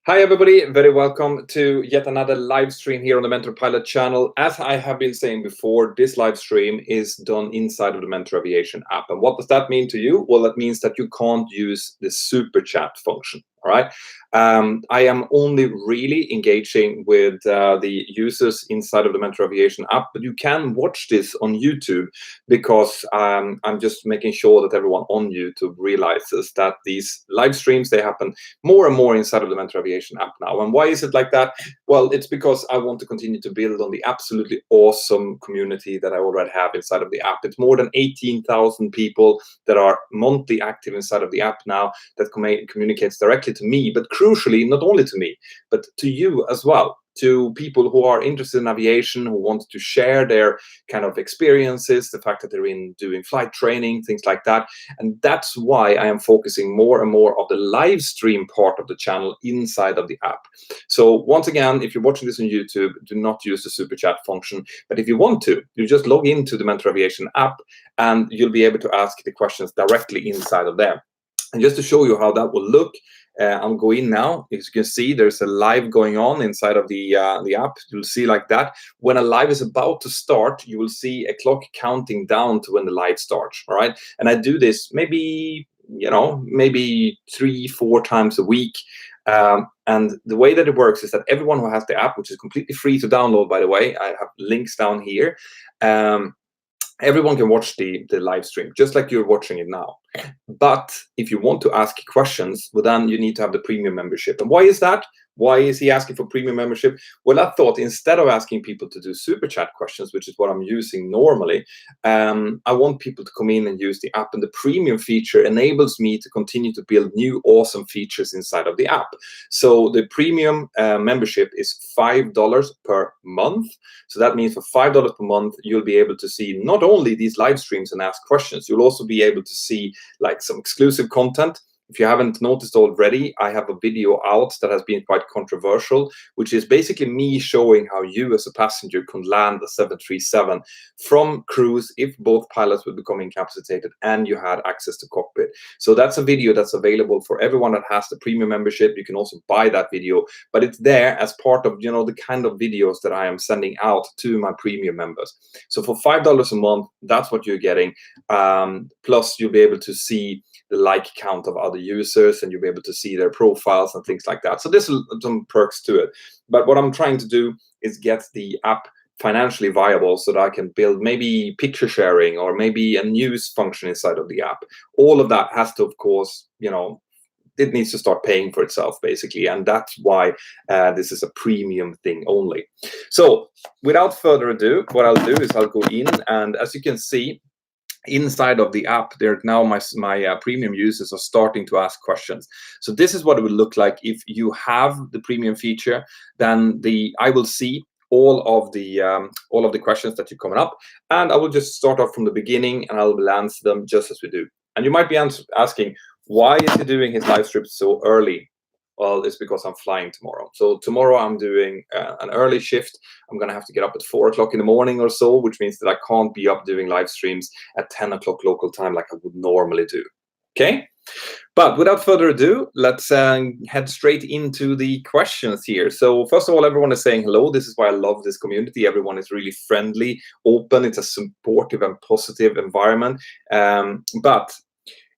Hi everybody, very welcome to yet another live stream here on the Mentor Pilot channel. As I have been saying before, this live stream is done inside of the Mentor Aviation app. And what does that mean to you? Well, that means that you can't use the super chat function, all right? I am only really engaging with the users inside of the Mentor Aviation app, but you can watch this on YouTube because I'm just making sure that everyone on YouTube realizes that these live streams, they happen more and more inside of the Mentor Aviation app now. And why is it like that? Well, it's because I want to continue to build on the absolutely awesome community that I already have inside of the app. It's more than 18,000 people that are monthly active inside of the app now that communicates directly to me, but crucially, not only to me, but to you as well, to people who are interested in aviation, who want to share their kind of experiences, the fact that they're doing flight training, things like that. And that's why I am focusing more and more of the live stream part of the channel inside of the app. So once again, if you're watching this on YouTube, do not use the super chat function. But if you want to, you just log into the Mentor Aviation app and you'll be able to ask the questions directly inside of there. And just to show you how that will look, I'll go in now. As you can see, there's a live going on inside of the app. You'll see like that. When a live is about to start, you will see a clock counting down to when the live starts. All right, and I do this maybe 3-4 times a week. And the way that it works is that everyone who has the app, which is completely free to download, by the way, I have links down here. Everyone can watch the live stream, just like you're watching it now. But if you want to ask questions, well, then you need to have the premium membership. And why is that? Why is he asking for premium membership? Well, I thought instead of asking people to do super chat questions, which is what I'm using normally, I want people to come in and use the app. And the premium feature enables me to continue to build new awesome features inside of the app. So the premium membership is $5 per month. So that means for $5 per month, you'll be able to see not only these live streams and ask questions, you'll also be able to see like some exclusive content. If you haven't noticed already, I have a video out that has been quite controversial, which is basically me showing how you as a passenger can land a 737 from cruise if both pilots would become incapacitated and you had access to cockpit. So that's a video that's available for everyone that has the premium membership. You can also buy that video, but it's there as part of, the kind of videos that I am sending out to my premium members. So for $5 a month, that's what you're getting. Plus you'll be able to see the like count of other users, and you'll be able to see their profiles and things like that. So there's some perks to it. But what I'm trying to do is get the app financially viable so that I can build maybe picture sharing or maybe a news function inside of the app. All of that has to, of course, it needs to start paying for itself, basically. And that's why this is a premium thing only. So without further ado, what I'll do is I'll go in, and as you can see, inside of the app, there now my premium users are starting to ask questions. So this is what it would look like if you have the premium feature. Then I will see all of the questions that are coming up, and I will just start off from the beginning and I will answer them just as we do. And you might be asking, why is he doing his live stream so early? Well, it's because I'm flying tomorrow. So tomorrow I'm doing an early shift. I'm going to have to get up at 4 o'clock in the morning or so, which means that I can't be up doing live streams at 10 o'clock local time like I would normally do. Okay? But without further ado, let's head straight into the questions here. So first of all, everyone is saying hello. This is why I love this community. Everyone is really friendly, open. It's a supportive and positive environment. But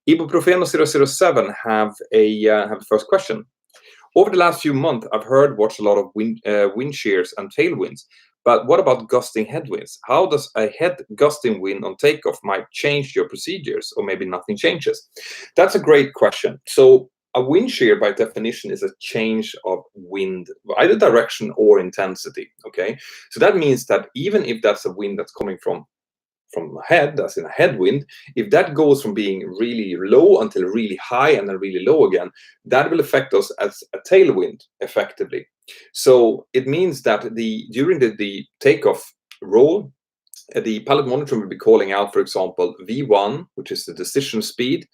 Ibuprofeno 007 have a first question. Over the last few months, I've watched a lot of wind shears and tailwinds. But what about gusting headwinds? How does a head gusting wind on takeoff might change your procedures, or maybe nothing changes? That's a great question. So a wind shear, by definition, is a change of wind, either direction or intensity. Okay, so that means that even if that's a wind that's coming from ahead, as in a headwind, if that goes from being really low until really high and then really low again, that will affect us as a tailwind effectively. So it means that during the takeoff roll, the pilot monitor will be calling out, for example, V1, which is the decision speed,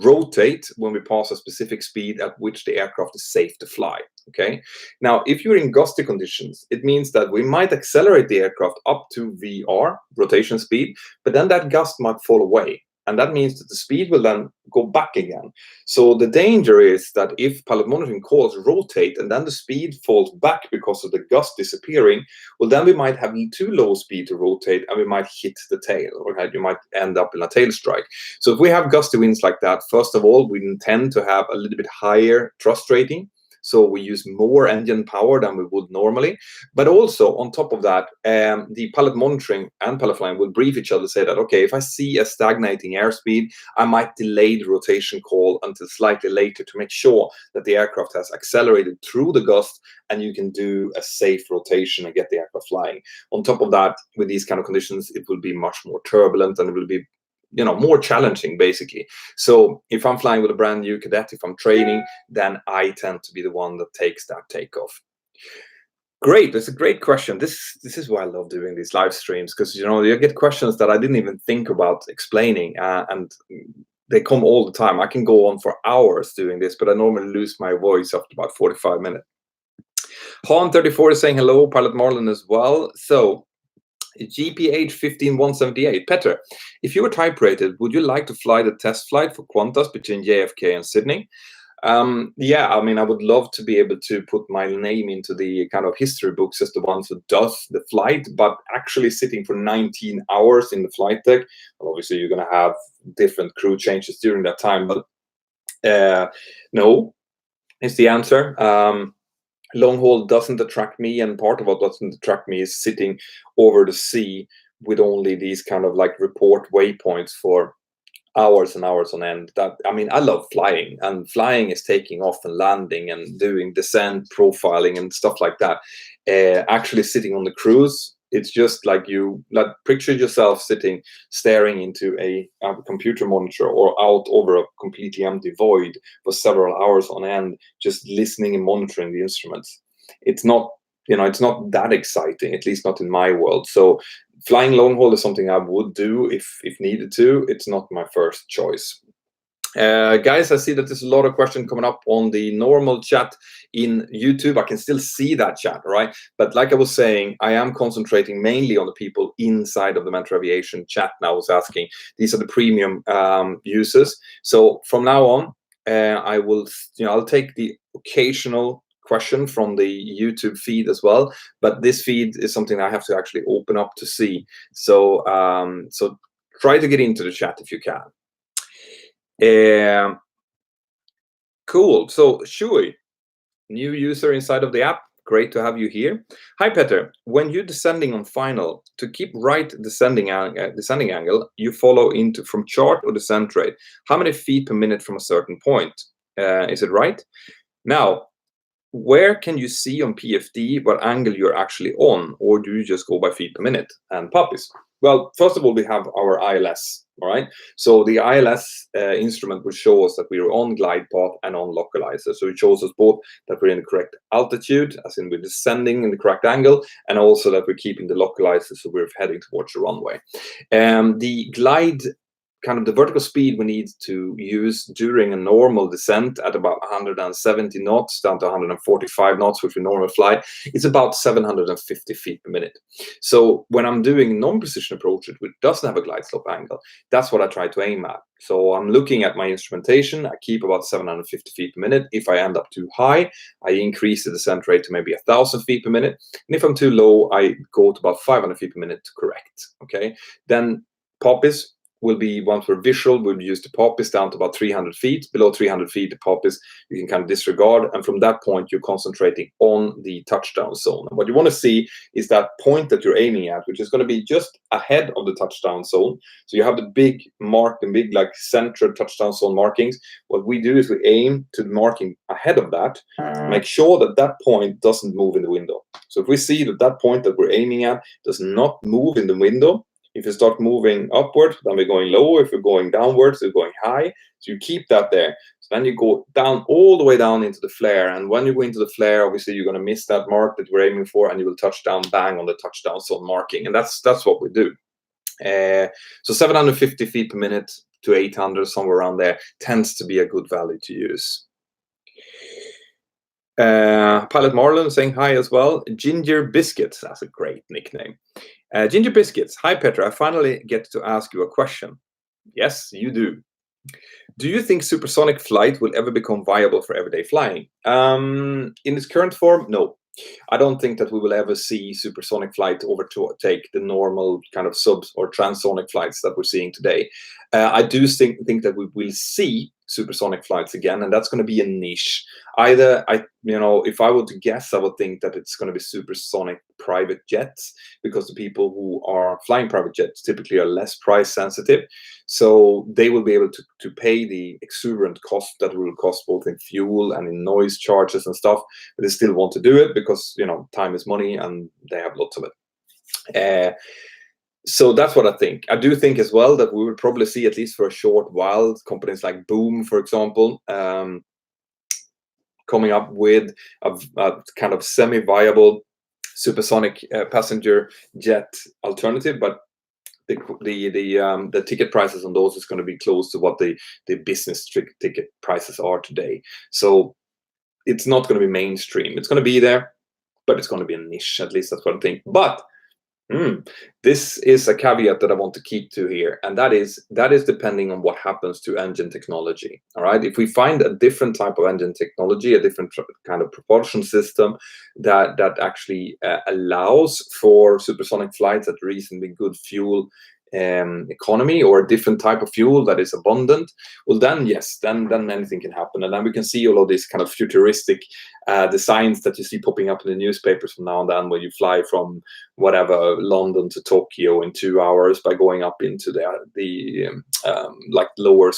rotate when we pass a specific speed at which the aircraft is safe to fly. Okay. Now, if you're in gusty conditions, it means that we might accelerate the aircraft up to VR, rotation speed, but then that gust might fall away. And that means that the speed will then go back again. So the danger is that if pilot monitoring calls rotate and then the speed falls back because of the gust disappearing, well, then we might have too low speed to rotate and we might hit the tail, or you might end up in a tail strike. So if we have gusty winds like that, first of all, we intend to have a little bit higher thrust rating. So we use more engine power than we would normally. But also, on top of that, the pilot monitoring and pilot flying will brief each other, say that, okay, if I see a stagnating airspeed, I might delay the rotation call until slightly later to make sure that the aircraft has accelerated through the gust and you can do a safe rotation and get the aircraft flying. On top of that, with these kind of conditions, it will be much more turbulent and it will be more challenging, basically. So if I'm flying with a brand new cadet, if I'm training, then I tend to be the one that takes that takeoff. Great, that's a great question. This is why I love doing these live streams, because you get questions that I didn't even think about explaining, and they come all the time. I can go on for hours doing this, but I normally lose my voice after about 45 minutes. Han34 is saying hello, Pilot Marlon as well. So GPH 15178. Petter, if you were type rated, would you like to fly the test flight for Qantas between JFK and Sydney? Yeah, I mean, I would love to be able to put my name into the kind of history books as the one who does the flight, but actually sitting for 19 hours in the flight deck, well, obviously you're going to have different crew changes during that time, but no is the answer. Long haul doesn't attract me, and part of what doesn't attract me is sitting over the sea with only these kind of like report waypoints for hours and hours on end. I love flying, and flying is taking off and landing and doing descent profiling and stuff like that. Actually sitting on the cruise, it's just like picture yourself staring into a computer monitor or out over a completely empty void for several hours on end, just listening and monitoring the instruments. It's not that exciting, at least not in my world. So flying long haul is something I would do if needed to. It's not my first choice. Guys, I see that there's a lot of questions coming up on the normal chat in YouTube. I can still see that chat, right? But like I was saying, I am concentrating mainly on the people inside of the Mentor Aviation chat now. I was asking, these are the premium users. So from now on, I'll take the occasional question from the YouTube feed as well, but this feed is something I have to actually open up to see. So try to get into the chat if you can. Cool. So Shui, new user inside of the app. Great to have you here. Hi, Petter. When you're descending on final, to keep right descending angle, you follow from chart or descent rate. How many feet per minute from a certain point? Is it right? Now, where can you see on PFD what angle you're actually on, or do you just go by feet per minute and puppies? Well, first of all, we have our ILS, all right? So the ILS instrument will show us that we are on glide path and on localizer. So it shows us both that we're in the correct altitude, as in we're descending in the correct angle, and also that we're keeping the localizer, so we're heading towards the runway. The glide, kind of the vertical speed we need to use during a normal descent at about 170 knots down to 145 knots, which we normally fly, it's about 750 feet per minute. So when I'm doing non-precision approaches, which doesn't have a glide slope angle, that's what I try to aim at. So I'm looking at my instrumentation, I keep about 750 feet per minute. If I end up too high, I increase the descent rate to maybe 1,000 feet per minute. And if I'm too low, I go to about 500 feet per minute to correct, okay? Then poppies will be, once we're visual, we'll use the poppies down to about 300 feet. Below 300 feet, the poppies you can kind of disregard. And from that point, you're concentrating on the touchdown zone. And what you want to see is that point that you're aiming at, which is going to be just ahead of the touchdown zone. So you have the big mark, the big like central touchdown zone markings. What we do is we aim to the marking ahead of that, make sure that that point doesn't move in the window. So if we see that that point that we're aiming at does not move in the window, if you start moving upward, then we're going low. If we're going downwards, we're going high. So you keep that there. So then you go down, all the way down into the flare. And when you go into the flare, obviously you're going to miss that mark that we're aiming for, and you will touch down bang on the touchdown zone marking. And that's what we do. So 750 feet per minute to 800, somewhere around there, tends to be a good value to use. Pilot Marlon saying hi as well. Ginger Biscuits, that's a great nickname. Ginger Biscuits, hi Petra, I finally get to ask you a question. Yes, you do. Do you think supersonic flight will ever become viable for everyday flying? In its current form, no. I don't think that we will ever see supersonic flight overtake the normal kind of sub or transonic flights that we're seeing today. I do think that we will see supersonic flights again, and that's going to be a niche. Either if I were to guess, I would think that it's going to be supersonic private jets, because the people who are flying private jets typically are less price sensitive, so they will be able to pay the exuberant cost that will cost both in fuel and in noise charges and stuff, but they still want to do it because time is money and they have lots of it. So that's what I think. I do think as well that we will probably see, at least for a short while, companies like Boom, for example, coming up with a kind of semi-viable supersonic passenger jet alternative, but the ticket prices on those is going to be close to what the business ticket prices are today. So it's not going to be mainstream. It's going to be there, but it's going to be a niche. At least that's what I think. But this is a caveat that I want to keep to here, and that is depending on what happens to engine technology. All right, if we find a different type of engine technology, a different kind of propulsion system that actually allows for supersonic flights at reasonably good fuel economy, or a different type of fuel that is abundant, well then yes, then anything can happen, and then we can see all of these kind of futuristic designs that you see popping up in the newspapers from now and then, where you fly from whatever London to Tokyo in 2 hours by going up into the like lower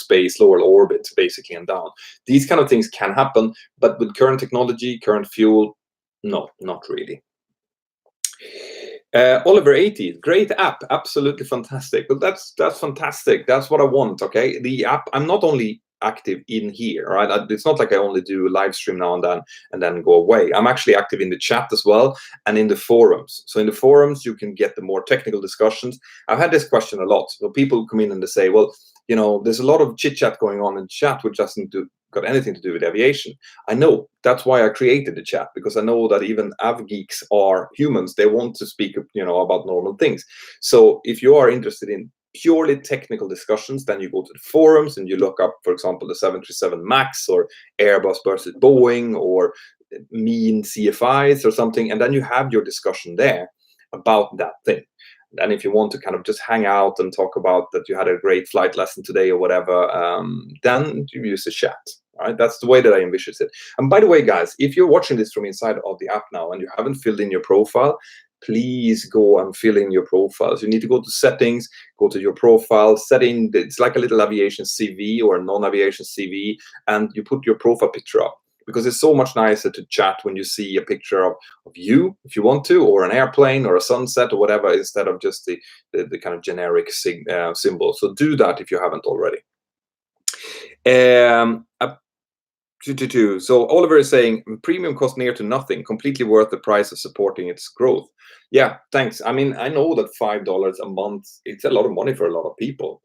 orbit basically and down. These kind of things can happen, but with current technology, current fuel, no, not really. Oliver 80, great app, absolutely fantastic. But that's fantastic. That's what I want. Okay, the app. I'm not only active in here, right? It's not like I only do a live stream now and then go away. I'm actually active in the chat as well and in the forums. So in the forums, you can get the more technical discussions. I've had this question a lot. So people come in and they say, well, there's a lot of chit chat going on in chat, which doesn't got anything to do with aviation. I know. That's why I created the chat, because I know that even av geeks are humans. They want to speak, about normal things. So if you are interested in purely technical discussions, then you go to the forums and you look up, for example, the 737 MAX or Airbus versus Boeing or mean CFIs or something, and then you have your discussion there about that thing. And if you want to kind of just hang out and talk about that you had a great flight lesson today or whatever, then you use the chat. All right, that's the way that I envision it. And by the way, guys, if you're watching this from inside of the app now and you haven't filled in your profile, please go and fill in your profiles. You need to go to settings, go to your profile, setting. It's like a little aviation CV or a non-aviation CV, and you put your profile picture up. Because it's so much nicer to chat when you see a picture of you, if you want to, or an airplane or a sunset or whatever, instead of just the kind of generic symbol. So do that if you haven't already. So Oliver is saying premium cost near to nothing, completely worth the price of supporting its growth. Yeah, thanks. I mean, I know that $5 a month, it's a lot of money for a lot of people.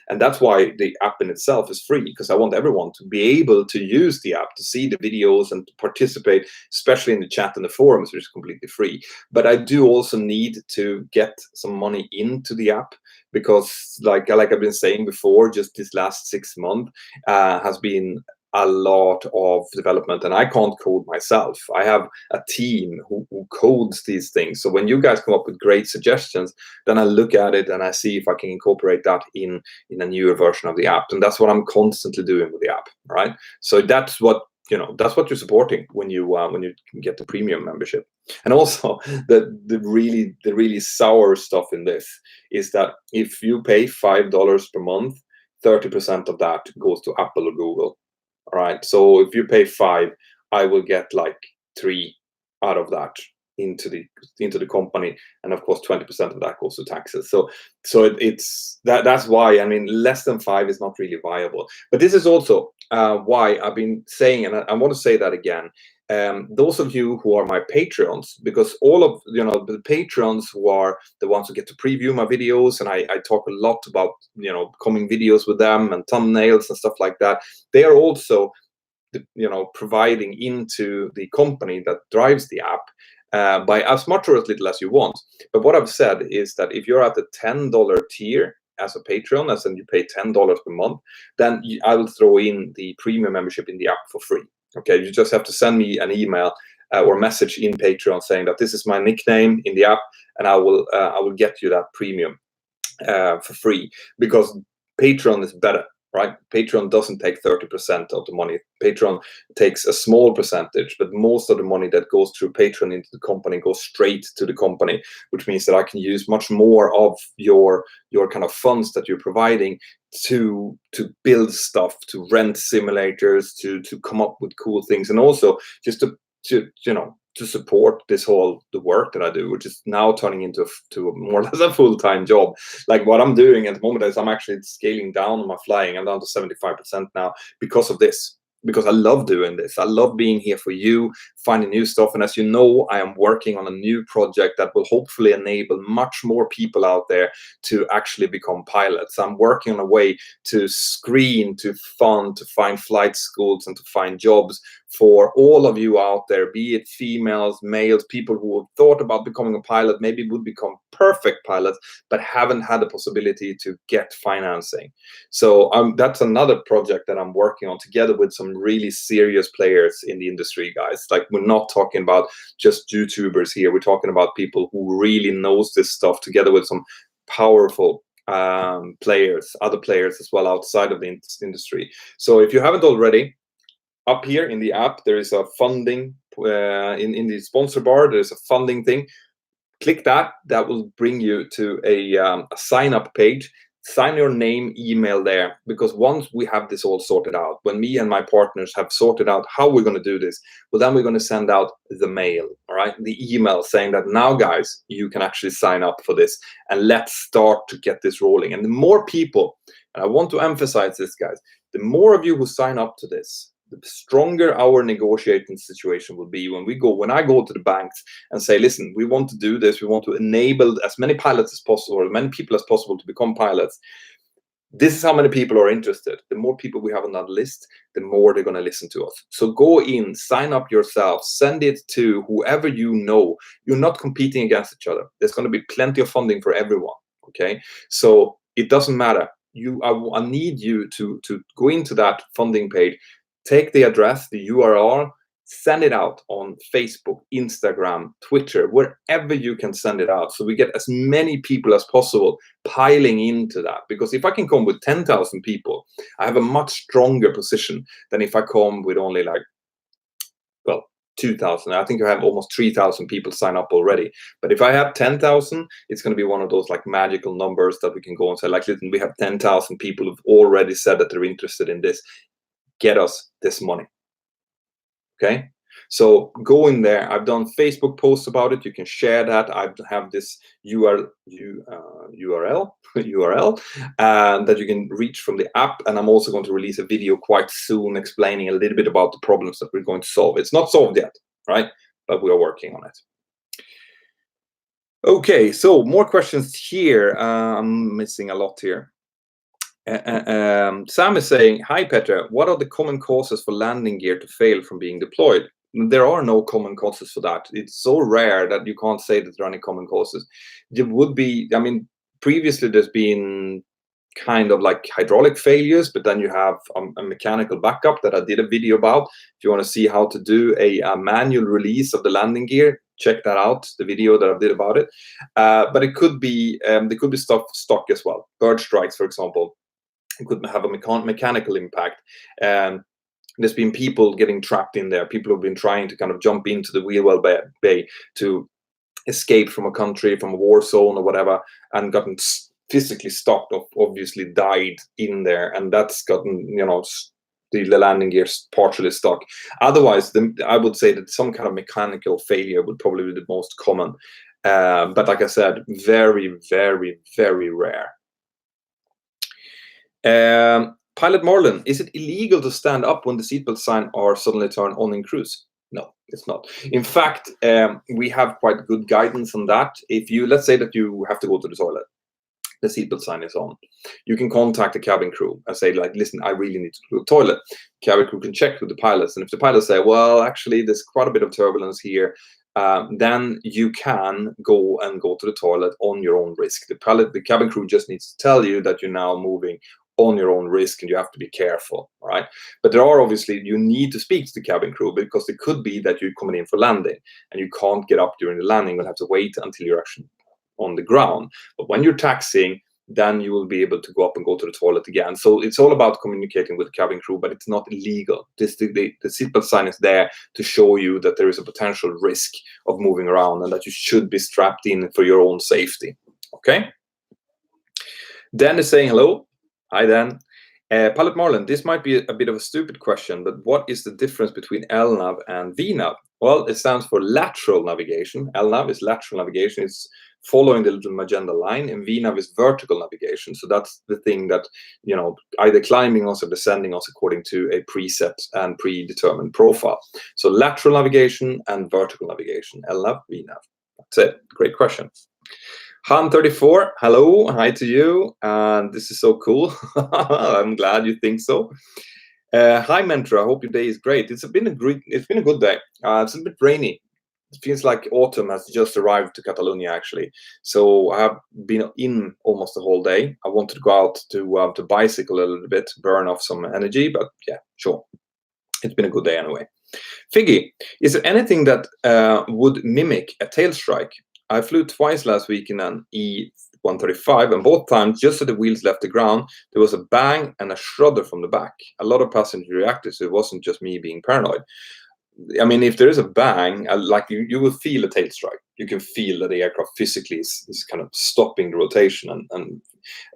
And that's why the app in itself is free, because I want everyone to be able to use the app, to see the videos and to participate, especially in the chat and the forums, which is completely free. But I do also need to get some money into the app, because like I've been saying before, just this last 6 months has been a lot of development, and I can't code myself. I have a team who codes these things. So when you guys come up with great suggestions, then I look at it and I see if I can incorporate that in a newer version of the app. And that's what I'm constantly doing with the app, right? So that's what that's what you're supporting when you get the premium membership. And also the really sour stuff in this is that if you pay $5 per month, 30% of that goes to Apple or Google. All right. So if you pay $5, I will get like $3 out of that into the company, and of course 20% of that goes to taxes. So it's that's why, I mean, less than $5 is not really viable. But this is also why I've been saying, and I want to say that again. Those of you who are my Patreons, because all of the Patreons who are the ones who get to preview my videos, and I talk a lot about coming videos with them and thumbnails and stuff like that. They are also providing into the company that drives the app by as much or as little as you want. But what I've said is that if you're at the $10 tier, as a Patreon, as in you pay $10 per month, then I will throw in the premium membership in the app for free. Okay, you just have to send me an email or message in Patreon saying that this is my nickname in the app, and I will get you that premium for free, because Patreon is better, right? Patreon doesn't take 30% of the money. Patreon takes a small percentage, but most of the money that goes through Patreon into the company goes straight to the company, which means that I can use much more of your kind of funds that you're providing to build stuff, to rent simulators, to come up with cool things, and also just to support the work that I do, which is now turning into more or less a full-time job. Like what I'm doing at the moment is I'm actually scaling down on my flying. I'm down to 75% now because of this, because I love doing this. I love being here for you, finding new stuff. And as you know, I am working on a new project that will hopefully enable much more people out there to actually become pilots. I'm working on a way to screen, to fund, to find flight schools, and to find jobs for all of you out there, be it females, males, people who have thought about becoming a pilot, maybe would become perfect pilots, but haven't had the possibility to get financing. So that's another project that I'm working on together with some really serious players in the industry, guys. Like, we're not talking about just YouTubers here. We're talking about people who really knows this stuff, together with some powerful players, other players as well outside of the industry. So if you haven't already, up here in the app, there is a funding, in the sponsor bar, there's a funding thing. Click that. That will bring you to a sign up page. Sign your name, email there, because once we have this all sorted out, when me and my partners have sorted out how we're going to do this, well, then we're going to send out the mail, all right, the email saying that now, guys, you can actually sign up for this, and let's start to get this rolling. And the more people, and I want to emphasize this, guys, the more of you who sign up to this, the stronger our negotiating situation will be when I go to the banks and say, listen, we want to do this, we want to enable as many pilots as possible, or as many people as possible to become pilots. This is how many people are interested. The more people we have on that list, the more they're going to listen to us. So go in, sign up yourself, send it to whoever you know. You're not competing against each other. There's going to be plenty of funding for everyone, okay? So it doesn't matter. I need you to go into that funding page, take the address, the URL, send it out on Facebook, Instagram, Twitter, wherever you can send it out, so we get as many people as possible piling into that. Because if I can come with 10,000 people, I have a much stronger position than if I come with only 2,000. I think I have almost 3,000 people sign up already. But if I have 10,000, it's going to be one of those magical numbers that we can go and say, listen, we have 10,000 people who've already said that they're interested in this. Get us this money. Okay, so go in there. I've done Facebook posts about it. You can share that. I have this URL that you can reach from the app, and I'm also going to release a video quite soon explaining a little bit about the problems that we're going to solve. It's not solved yet, right? But we are working on it. Okay, so more questions here. I'm missing a lot here. Sam is saying, hi Petter, what are the common causes for landing gear to fail from being deployed? There are no common causes for that. It's so rare that you can't say that there are any common causes. There would be, previously there's been kind of hydraulic failures, but then you have a mechanical backup that I did a video about. If you want to see how to do a manual release of the landing gear, check that out, the video that I did about it. But it could be, there could be stuff stuck as well. Bird strikes, for example. It could have a mechanical impact. There's been people getting trapped in there. People have been trying to kind of jump into the Wheelwell Bay to escape from a country, from a war zone or whatever, and gotten physically stuck, obviously died in there. And that's gotten, the landing gears partially stuck. Otherwise, I would say that some kind of mechanical failure would probably be the most common. But like I said, very, very, very rare. Pilot Marlon, is it illegal to stand up when the seatbelt sign are suddenly turned on in cruise? No, it's not. In fact, we have quite good guidance on that. If you, let's say that you have to go to the toilet, the seatbelt sign is on, you can contact the cabin crew and say, listen, I really need to go to the toilet. Cabin crew can check with the pilots, and if the pilots say, well, actually, there's quite a bit of turbulence here, then you can go to the toilet on your own risk. The cabin crew just needs to tell you that you're now moving on your own risk and you have to be careful, right? But there are obviously, you need to speak to the cabin crew, because it could be that you're coming in for landing and you can't get up during the landing. You'll have to wait until you're actually on the ground. But when you're taxiing, then you will be able to go up and go to the toilet again. So it's all about communicating with the cabin crew, but it's not illegal. The seatbelt sign is there to show you that there is a potential risk of moving around and that you should be strapped in for your own safety. Okay? Dan is saying hello. Hi, Dan. Pilot Marlon, this might be a bit of a stupid question, but what is the difference between LNAV and VNAV? Well, it stands for lateral navigation. LNAV is lateral navigation. It's following the little magenta line, and VNAV is vertical navigation. So that's the thing that, either climbing us or descending us according to a preset and predetermined profile. So lateral navigation and vertical navigation, LNAV, VNAV. That's it. Great question. Han34, hello, hi to you, and this is so cool. I'm glad you think so. Hi, Mentor. I hope your day is great. It's been a good day. It's a bit rainy. It feels like autumn has just arrived to Catalonia, actually. So I have been in almost the whole day. I wanted to go out to bicycle a little bit, burn off some energy, but yeah, sure. It's been a good day anyway. Figgy, is there anything that would mimic a tail strike? I flew twice last week in an E135, and both times, just as the wheels left the ground, there was a bang and a shudder from the back. A lot of passengers reacted, so it wasn't just me being paranoid. I mean, if there is a bang, like you will feel a tail strike. You can feel that the aircraft physically is kind of stopping the rotation, and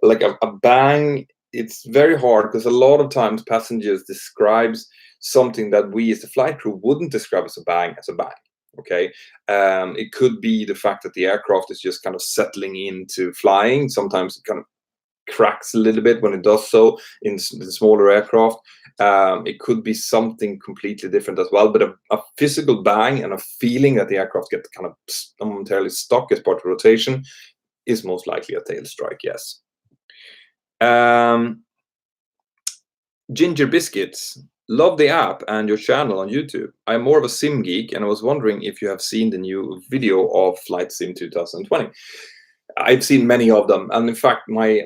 like a bang, it's very hard, because a lot of times passengers describes something that we as the flight crew wouldn't describe as a bang. Okay, it could be the fact that the aircraft is just kind of settling into flying. Sometimes it kind of cracks a little bit when it does so in the smaller aircraft. It could be something completely different as well, but a physical bang and a feeling that the aircraft gets kind of momentarily stuck as part of rotation is most likely a tail strike, yes. Ginger Biscuits, love the app and your channel on YouTube. I'm more of a sim geek, and I was wondering if you have seen the new video of Flight Sim 2020. I've seen many of them, and in fact, my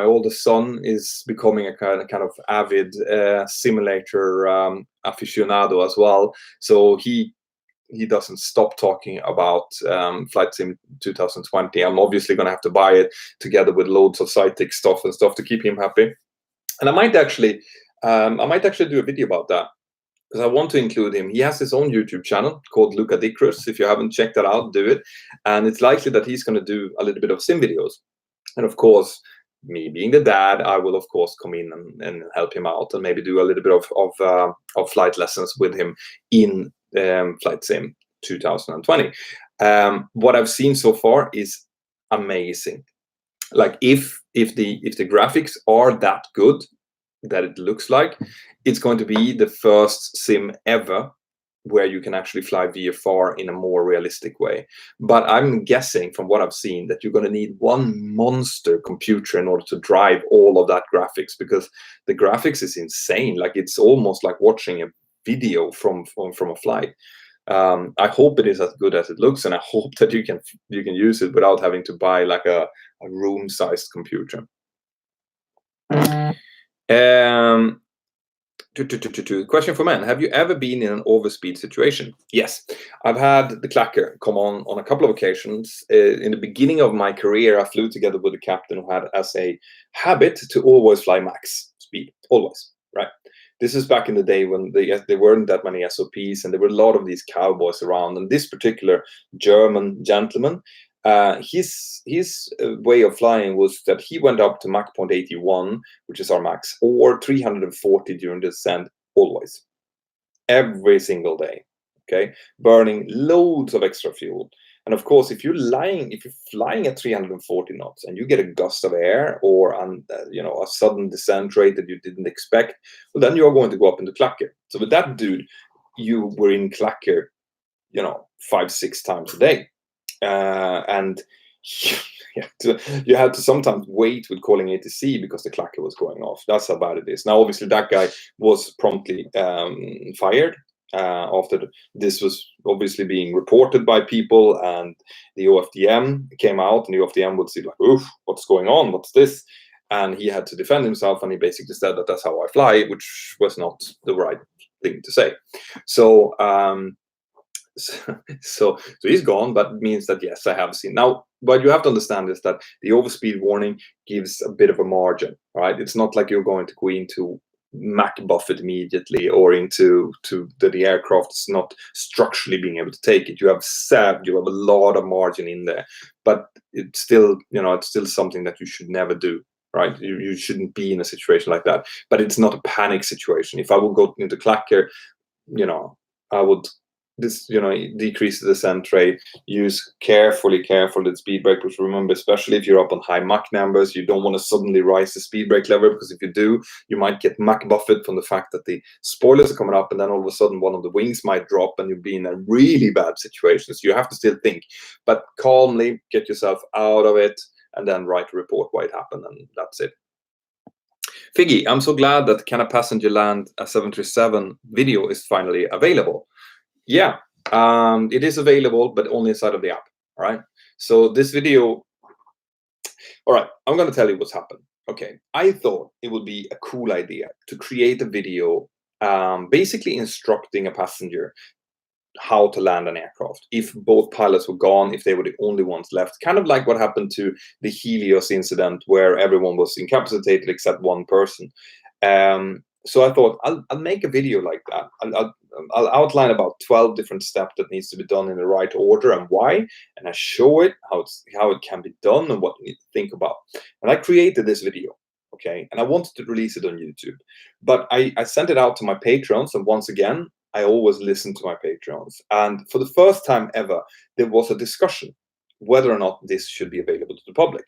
oldest son is becoming a kind of avid simulator aficionado as well. So he doesn't stop talking about Flight Sim 2020. I'm obviously going to have to buy it together with loads of Cytic stuff to keep him happy. And I might actually do a video about that, because I want to include him. He has his own YouTube channel called Luca Dicrus. If you haven't checked that out, do it. And it's likely that he's going to do a little bit of sim videos. And of course, me being the dad, I will of course come in and help him out, and maybe do a little bit of flight lessons with him in Flight Sim 2020. What I've seen so far is amazing. Like if the graphics are that good that it looks like, it's going to be the first sim ever where you can actually fly VFR in a more realistic way. But I'm guessing from what I've seen that you're going to need one monster computer in order to drive all of that graphics, because the graphics is insane. Like, it's almost like watching a video from a flight. I hope it is as good as it looks, and I hope that you can use it without having to buy like a room-sized computer. Question for men: have you ever been in an overspeed situation? Yes, I've had the clacker come on a couple of occasions. In the beginning of my career, I flew together with a captain who had as a habit to always fly max speed, always, right? This is back in the day when there weren't that many SOPs, and there were a lot of these cowboys around. And this particular German gentleman, his way of flying was that he went up to Mach 0.81, which is our max, or 340 during the descent, always, every single day. Okay, burning loads of extra fuel. And of course, if you're flying at 340 knots and you get a gust of air or a sudden descent rate that you didn't expect, well, then you're going to go up into clacker. So with that dude, you were in clacker, 5-6 times a day, and you had to sometimes wait with calling ATC because the clacker was going off. That's how bad it is. Now, obviously, that guy was promptly fired. after this was obviously being reported by people, and the OFDM came out, and the OFDM would see like, oof, what's going on? What's this? And he had to defend himself, and he basically said that that's how I fly, which was not the right thing to say. So so he's gone, but it means that yes, I have seen. Now what you have to understand is that the overspeed warning gives a bit of a margin, right? It's not like you're going to go into Mac buffet immediately, or into the aircraft is not structurally being able to take it. You have a lot of margin in there, but it's still, it's still something that you should never do, right? You shouldn't be in a situation like that. But it's not a panic situation. If I would go into Clacker, I would decrease the descent rate, use carefully the speed brake, which, remember, especially if you're up on high Mach numbers, you don't want to suddenly rise the speed brake lever, because if you do, you might get Mach buffet from the fact that the spoilers are coming up, and then all of a sudden one of the wings might drop and you'll be in a really bad situation. So you have to still think, but calmly get yourself out of it, and then write a report why it happened, and that's it. Figgy, I'm so glad that Can a Passenger Land a 737 video is finally available. Yeah, it is available, but only inside of the app. All right. So this video. All right, I'm going to tell you what's happened. Okay, I thought it would be a cool idea to create a video, basically instructing a passenger how to land an aircraft if both pilots were gone, if they were the only ones left, kind of like what happened to the Helios incident, where everyone was incapacitated except one person. So I thought I'll make a video like that. I'll outline about 12 different steps that needs to be done in the right order and why, and I show it how it can be done and what you need to think about. And I created this video, okay, and I wanted to release it on YouTube, but I sent it out to my patrons, and once again, I always listen to my patrons. And for the first time ever, there was a discussion whether or not this should be available to the public.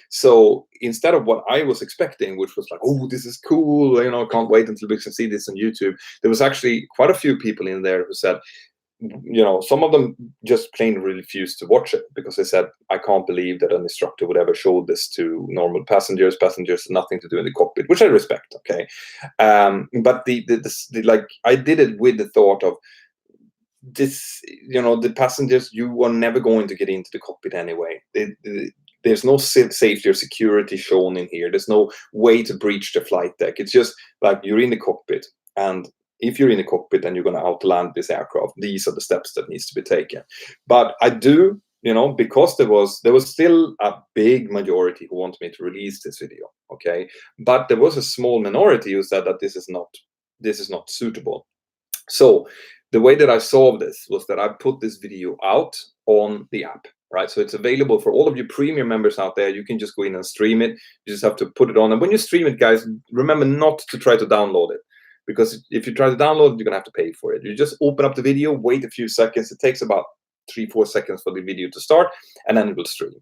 So instead of what I was expecting, which was like, oh, this is cool, can't wait until we can see this on YouTube, there was actually quite a few people in there who said, some of them just plain refused to watch it, because they said, I can't believe that an instructor would ever show this to normal passengers. Passengers have nothing to do in the cockpit, which I respect, okay? But the I did it with the thought of this, the passengers, you are never going to get into the cockpit anyway. There's no safety or security shown in here. There's no way to breach the flight deck. It's just like you're in the cockpit, and if you're in the cockpit and you're going to outland this aircraft, these are the steps that needs to be taken. But I do, because there was still a big majority who wanted me to release this video, okay? But there was a small minority who said that this is not suitable. So the way that I solved this was that I put this video out on the app, right? So it's available for all of you premium members out there. You can just go in and stream it. You just have to put it on. And when you stream it, guys, remember not to try to download it, because if you try to download it, you're going to have to pay for it. You just open up the video, wait a few seconds. It takes about 3-4 seconds for the video to start, and then it will stream.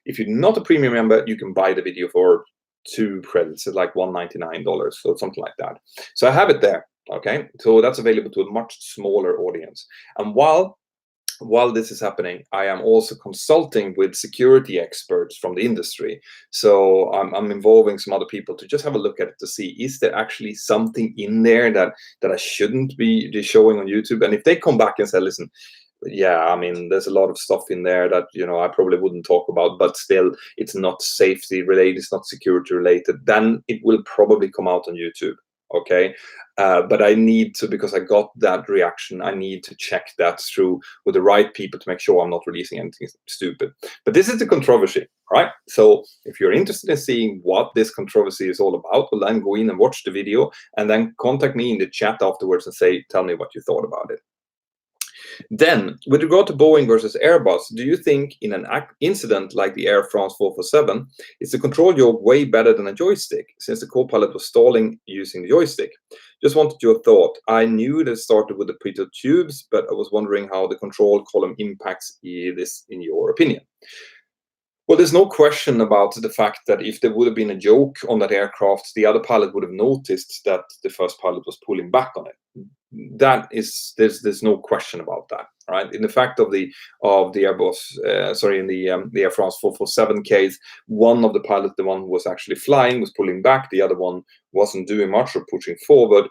If you're not a premium member, you can buy the video for 2 credits. It's like $1.99, so something like that. So I have it there. Okay, so that's available to a much smaller audience. And while this is happening, I am also consulting with security experts from the industry. So I'm involving some other people to just have a look at it to see, is there actually something in there that I shouldn't be showing on YouTube? And if they come back and say, listen, yeah, I mean, there's a lot of stuff in there that, I probably wouldn't talk about, but still, it's not safety related, it's not security related, then it will probably come out on YouTube. Okay, but I need to, because I got that reaction, I need to check that through with the right people to make sure I'm not releasing anything stupid. But this is the controversy, right? So if you're interested in seeing what this controversy is all about, well, then go in and watch the video, and then contact me in the chat afterwards and tell me what you thought about it. Then, with regard to Boeing versus Airbus, do you think in an incident like the Air France 447, is the control job way better than a joystick, since the co-pilot was stalling using the joystick? Just wanted your thought. I knew that it started with the Pitot tubes, but I was wondering how the control column impacts this, in your opinion. Well, there's no question about the fact that if there would have been a joke on that aircraft, the other pilot would have noticed that the first pilot was pulling back on it. There's no question about that, right? In the fact of the Airbus, in the Air France 447 case, one of the pilots, the one who was actually flying, was pulling back. The other one wasn't doing much or pushing forward.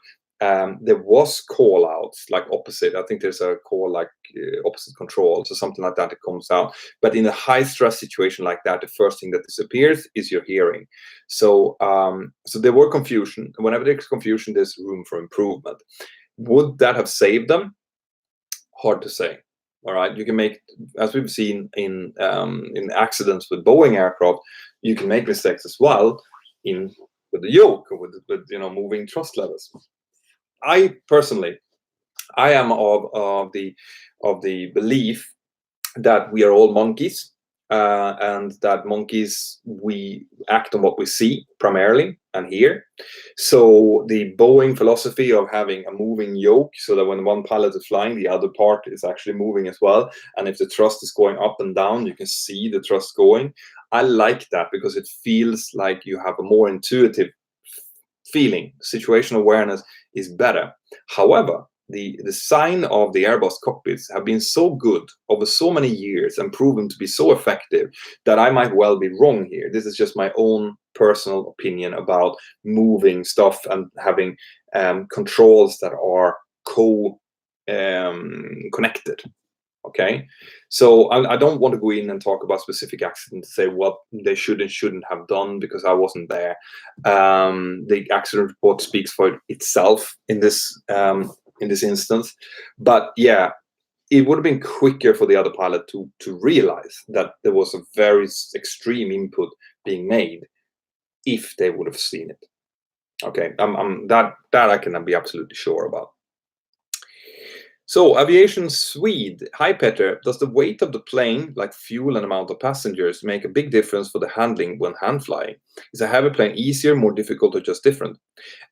there was call outs like opposite. I think there's a call like opposite controls or something like that that comes out. But in a high stress situation like that, the first thing that disappears is your hearing. So so there were confusion. Whenever there's confusion, there's room for improvement. Would that have saved them? Hard to say. All right, you can make, as we've seen in accidents with Boeing aircraft, you can make mistakes as well with the yoke or with moving thrust levels. I personally, I am of the belief that we are all monkeys, and that monkeys, we act on what we see primarily and hear. So the Boeing philosophy of having a moving yoke, so that when one pilot is flying, the other part is actually moving as well. And if the thrust is going up and down, you can see the thrust going. I like that because it feels like you have a more intuitive feeling. Situational awareness is better. However, the design of the Airbus cockpits have been so good over so many years and proven to be so effective that I might well be wrong here. This is just my own personal opinion about moving stuff and having controls that are connected. Okay, so I don't want to go in and talk about specific accidents, say what they should and shouldn't have done, because I wasn't there. The accident report speaks for itself in this instance. But yeah, it would have been quicker for the other pilot to realize that there was a very extreme input being made if they would have seen it. Okay, that I can be absolutely sure about. So, Aviation Swede. Hi, Peter. Does the weight of the plane, like fuel and amount of passengers, make a big difference for the handling when hand flying? Is a heavy plane easier, more difficult, or just different?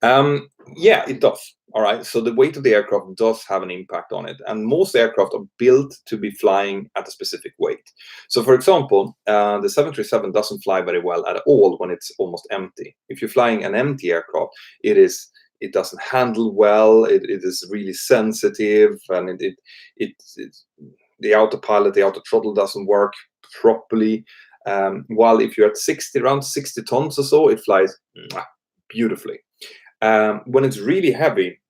Yeah, it does. All right. So the weight of the aircraft does have an impact on it, and most aircraft are built to be flying at a specific weight. So, for example, the 737 doesn't fly very well at all when it's almost empty. If you're flying an empty aircraft, it doesn't handle well. It is really sensitive, and the autopilot, the auto throttle doesn't work properly. While if you're at around 60 tons or so, it flies beautifully. When it's really heavy,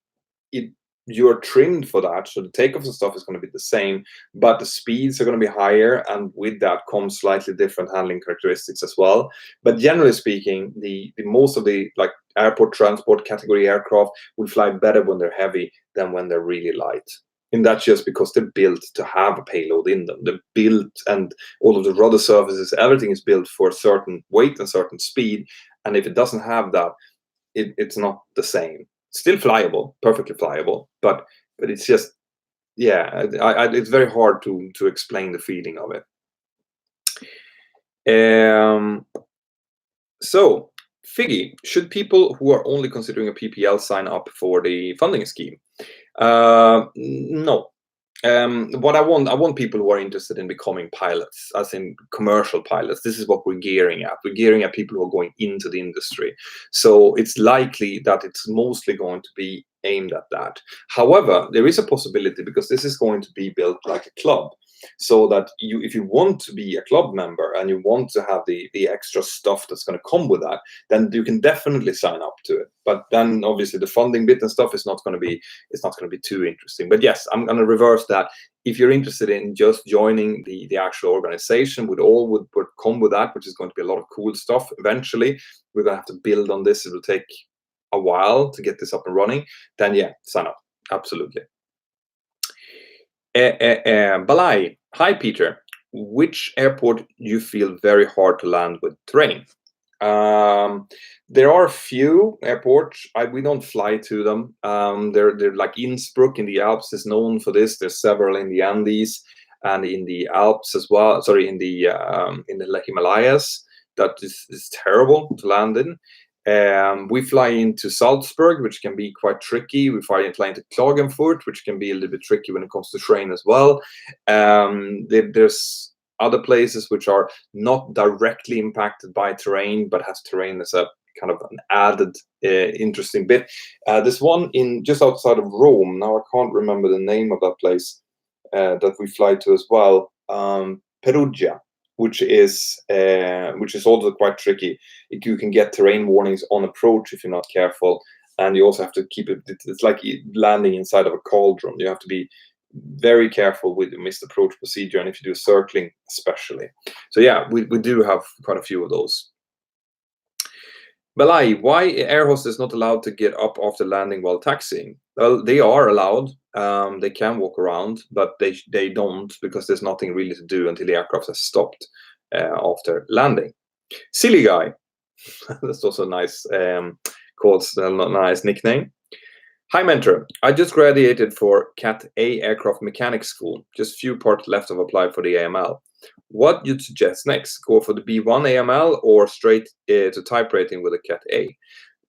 you're trimmed for that, so the takeoffs and stuff is going to be the same, but the speeds are going to be higher, and with that comes slightly different handling characteristics as well. But generally speaking, the most of the like airport transport category aircraft will fly better when they're heavy than when they're really light. And that's just because they're built to have a payload in them. They're built, and all of the rudder surfaces, everything is built for a certain weight and certain speed. And if it doesn't have that, it's not the same. Still flyable, perfectly flyable, but it's just, yeah, it's very hard to explain the feeling of it. So, Figgy, should people who are only considering a PPL sign up for the funding scheme? No. What I want people who are interested in becoming pilots, as in commercial pilots. This is what we're gearing at. We're gearing at people who are going into the industry. So it's likely that it's mostly going to be aimed at that. However, there is a possibility, because this is going to be built like a club, so that if you want to be a club member and you want to have the extra stuff that's going to come with that, then you can definitely sign up to it. But then obviously the funding bit and stuff is not going to be too interesting. But yes, I'm going to reverse that. If you're interested in just joining the actual organization, would come with that, which is going to be a lot of cool stuff. Eventually, we're going to have to build on this. It will take a while to get this up and running. Then yeah, sign up. Absolutely. Balai. Hi, Peter. Which airport you feel very hard to land with terrain? There are a few airports. We don't fly to them. They're like Innsbruck in the Alps is known for this. There's several in the Andes and in the Alps as well. Sorry, in the Himalayas. That is terrible to land in. We fly into Salzburg, which can be quite tricky. We fly into Klagenfurt, which can be a little bit tricky when it comes to terrain as well. There's other places which are not directly impacted by terrain, but has terrain as a kind of an added interesting bit. There's one just outside of Rome. Now I can't remember the name of that place that we fly to as well. Perugia. Which is also quite tricky. You can get terrain warnings on approach if you're not careful, and you also have to keep it. It's like landing inside of a cauldron. You have to be very careful with the missed approach procedure, and if you do circling especially. So yeah, we do have quite a few of those. Belai, why air hostess not allowed to get up after landing while taxiing? Well, they are allowed. They can walk around, but they don't, because there's nothing really to do until the aircraft has stopped after landing. Silly guy. That's also a nice nice nickname. Hi, mentor. I just graduated for Cat A aircraft mechanics school. Just few parts left of apply for the AML. What you'd suggest next? Go for the B1 AML or straight to type rating with a Cat A?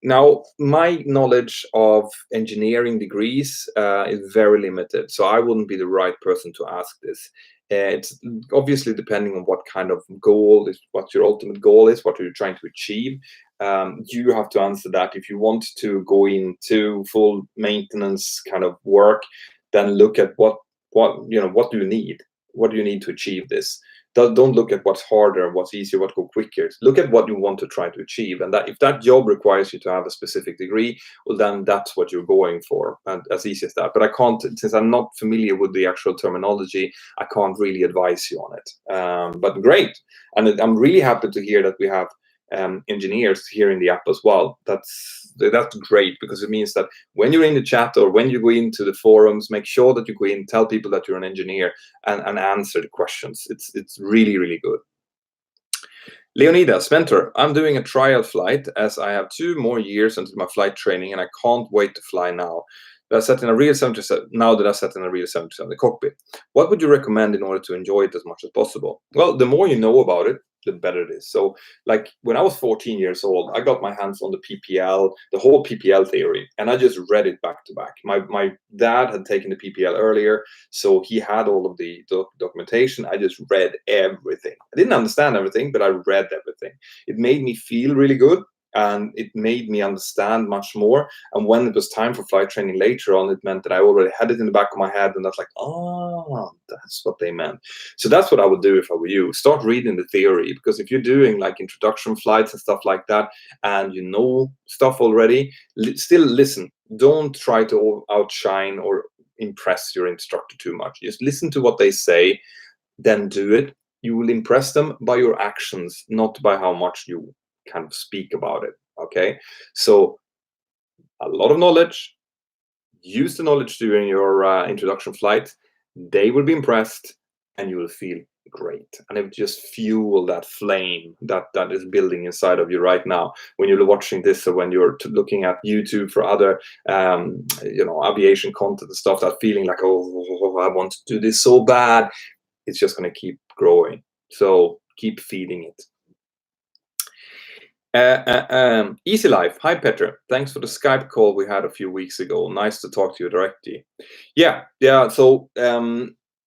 Now, my knowledge of engineering degrees is very limited, so I wouldn't be the right person to ask this. It's obviously depending on what kind of goal is, what your ultimate goal is, what you're trying to achieve. You have to answer that. If you want to go into full maintenance kind of work, then look at what do you need? What do you need to achieve this? Don't look at what's harder, what's easier, what go quicker. Look at what you want to try to achieve, and that if that job requires you to have a specific degree, well, then that's what you're going for, and as easy as that. But I can't, since I'm not familiar with the actual terminology, I can't really advise you on it. But great, and I'm really happy to hear that we have engineers here in the app as well. That's great, because it means that when you're in the chat or when you go into the forums, make sure that you go in, tell people that you're an engineer, and answer the questions. It's really, really good. Leonidas, mentor, I'm doing a trial flight as I have 2 more years until my flight training, and I can't wait to fly now. That I sat in a real 77 now that I sat in a real 77 in the cockpit. What would you recommend in order to enjoy it as much as possible? Well, the more you know about it, the better it is. So, like when I was 14 years old, I got my hands on the PPL, the whole PPL theory, and I just read it back to back. My dad had taken the PPL earlier, so he had all of the documentation. I just read everything. I didn't understand everything, but I read everything. It made me feel really good, and it made me understand much more. And when it was time for flight training later on, it meant that I already had it in the back of my head, and that's like, oh, that's what they meant. So that's what I would do if I were you. Start reading the theory, because if you're doing like introduction flights and stuff like that, and you know stuff already, still listen. Don't try to outshine or impress your instructor too much. Just listen to what they say, then do it. You will impress them by your actions, not by how much you kind of speak about it. Okay, so a lot of knowledge. Use the knowledge during your introduction flight. They will be impressed, and you will feel great, and it will just fuel that flame that is building inside of you right now when you're watching this, or when you're looking at YouTube for other aviation content and stuff. That feeling like, oh, I want to do this so bad. It's just going to keep growing. So keep feeding it. Easy Life. Hi, Petra. Thanks for the Skype call we had a few weeks ago. Nice to talk to you directly. Yeah. So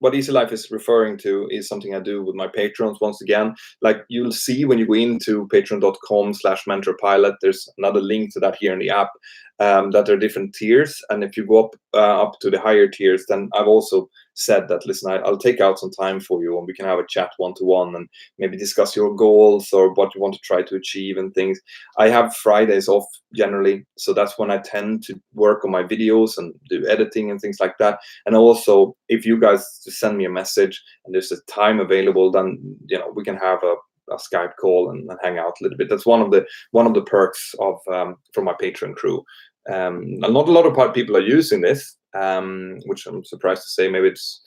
what Easy Life is referring to is something I do with my patrons. Once again, like you'll see when you go into patreon.com/mentorpilot, there's another link to that here in the app. That there are different tiers, and if you go up to the higher tiers, then I've also said that, listen, I'll take out some time for you, and we can have a chat one-to-one and maybe discuss your goals or what you want to try to achieve and things. I have Fridays off generally, so that's when I tend to work on my videos and do editing and things like that. And also, if you guys just send me a message and there's a time available, then we can have a Skype call and hang out a little bit. That's one of the perks of from my Patreon crew. Not a lot of people are using this, which I'm surprised to say. Maybe it's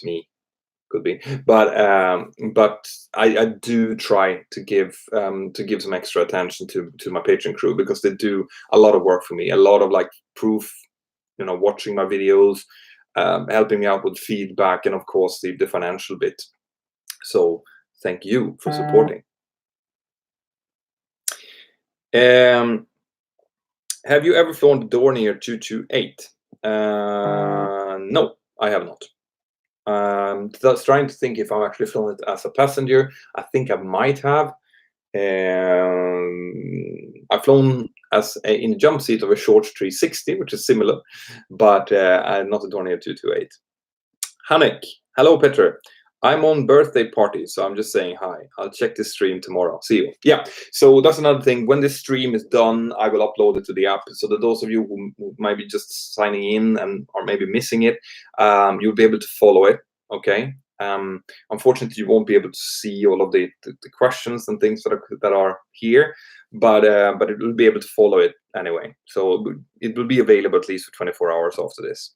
me, could be. But I do try to give some extra attention to my Patreon crew, because they do a lot of work for me. A lot of like proof, watching my videos, helping me out with feedback, and of course the financial bit. So thank you for supporting. Have you ever flown the Dornier 228? No, I have not. I was trying to think if I've actually flown it as a passenger. I think I might have. I've flown in a jump seat of a short 360, which is similar, but not a Dornier 228. Hanek, hello, Peter. I'm on birthday party, so I'm just saying hi. I'll check this stream tomorrow. See you. Yeah, so that's another thing. When this stream is done, I will upload it to the app, so that those of you who might be just signing in and or maybe missing it, you'll be able to follow it. Okay. Unfortunately, you won't be able to see all of the questions and things that are here, but it will be able to follow it anyway. So it will be available at least for 24 hours after this.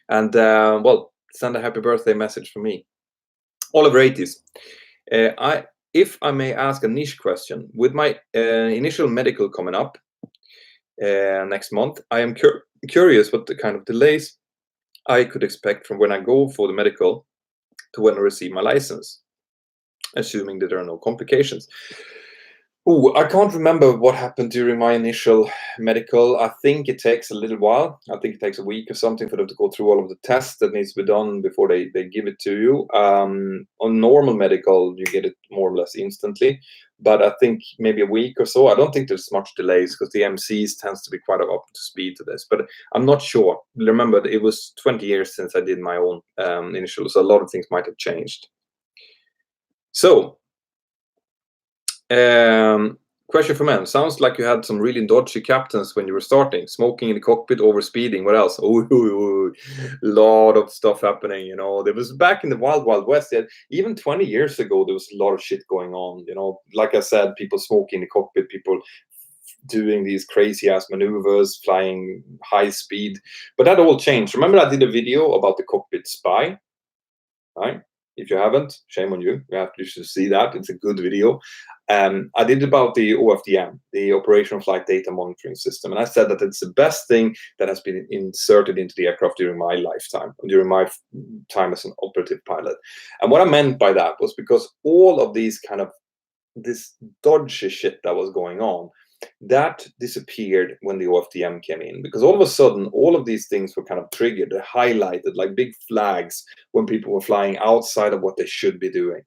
And well, send a happy birthday message from me. Oliver 80s. If I may ask a niche question, with my initial medical coming up next month, I am curious what the kind of delays I could expect from when I go for the medical to when I receive my license, assuming that there are no complications. Oh, I can't remember what happened during my initial medical. I think it takes a little while. I think it takes a week or something for them to go through all of the tests that needs to be done before they give it to you. On normal medical, you get it more or less instantly. But I think maybe a week or so. I don't think there's much delays because the MCs tends to be quite up to speed to this. But I'm not sure. Remember, it was 20 years since I did my own initial, so a lot of things might have changed. So, question for men. Sounds like you had some really dodgy captains when you were starting. Smoking in the cockpit, overspeeding. What else? Oh, lot of stuff happening. You know, there was back in the wild west. Even 20 years ago, there was a lot of shit going on. You know, like I said, people smoking in the cockpit, people doing these crazy ass maneuvers, flying high speed. But that all changed. Remember, I did a video about the cockpit spy, right? If you haven't, shame on you. You should see that. It's a good video. I did about the OFDM, the Operational Flight Data Monitoring System, and I said that it's the best thing that has been inserted into the aircraft during my lifetime, during my time as an operative pilot. And what I meant by that was because all of these kind of this dodgy shit that was going on, that disappeared when the OFDM came in, because all of a sudden all of these things were kind of triggered, they're highlighted like big flags when people were flying outside of what they should be doing,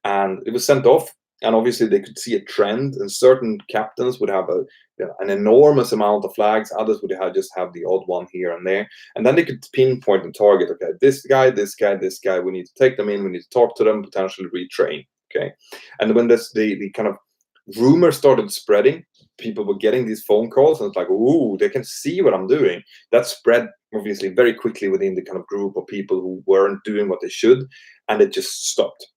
and it was sent off. And obviously they could see a trend, and certain captains would have an enormous amount of flags, others would just have the odd one here and there, and then they could pinpoint and target, okay, this guy, this guy, this guy, we need to take them in, we need to talk to them, potentially retrain. Okay. And when the kind of rumor started spreading, people were getting these phone calls, and it's like, ooh, they can see what I'm doing. That spread obviously very quickly within the kind of group of people who weren't doing what they should, and it just stopped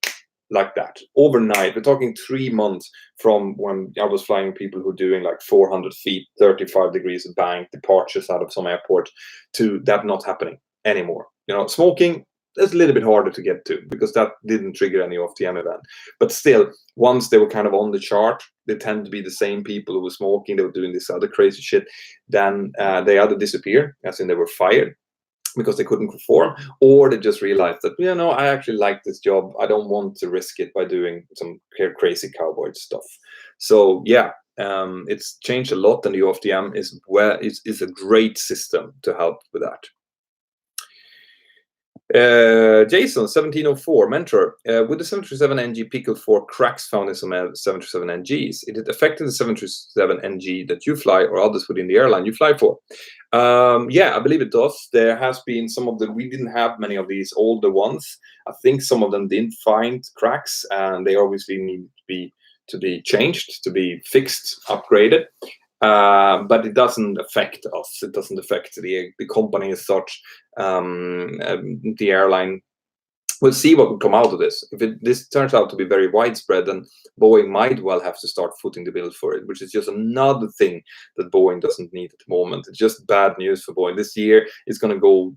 like that overnight. We're talking 3 months from when I was flying people who were doing like 400 feet, 35 degrees of bank departures out of some airport, to that not happening anymore. You know, smoking, it's a little bit harder to get to because that didn't trigger any OFDM event. But still, once they were kind of on the chart, they tend to be the same people who were smoking, they were doing this other crazy shit, then they either disappear, as in they were fired because they couldn't perform, or they just realized that, you know, I actually like this job, I don't want to risk it by doing some crazy cowboy stuff. So yeah, it's changed a lot, and the OFDM is a great system to help with that. Jason 1704 mentor, with the 737 NG pickle 4 cracks found in some 737 NGs, it affected the 737 NG that you fly or others within the airline you fly for? Yeah, I believe it does. There has been some of we didn't have many of these older ones. I think some of them didn't find cracks, and they obviously need to be changed, to be fixed, upgraded. But it doesn't affect us. It doesn't affect the company as such. The airline. We'll see what will come out of this. If this turns out to be very widespread, then Boeing might well have to start footing the bill for it, which is just another thing that Boeing doesn't need at the moment. It's just bad news for Boeing. This year is going to go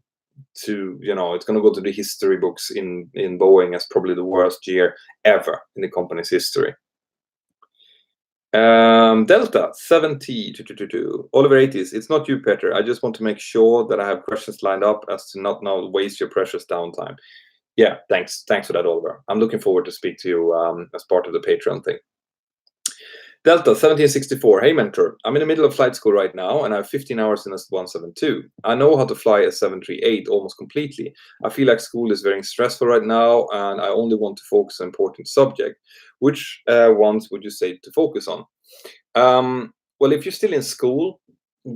to, it's going to go to the history books in Boeing as probably the worst year ever in the company's history. Delta 70 Oliver 80s. It's not you, Peter. I just want to make sure that I have questions lined up as to not now waste your precious downtime. Yeah, thanks for that, Oliver. I'm looking forward to speak to you as part of the Patreon thing. Delta 1764. Hey, mentor. I'm in the middle of flight school right now, and I have 15 hours in a 172. I know how to fly a 738 almost completely. I feel like school is very stressful right now, and I only want to focus on important subject. Which ones would you say to focus on? Well, if you're still in school,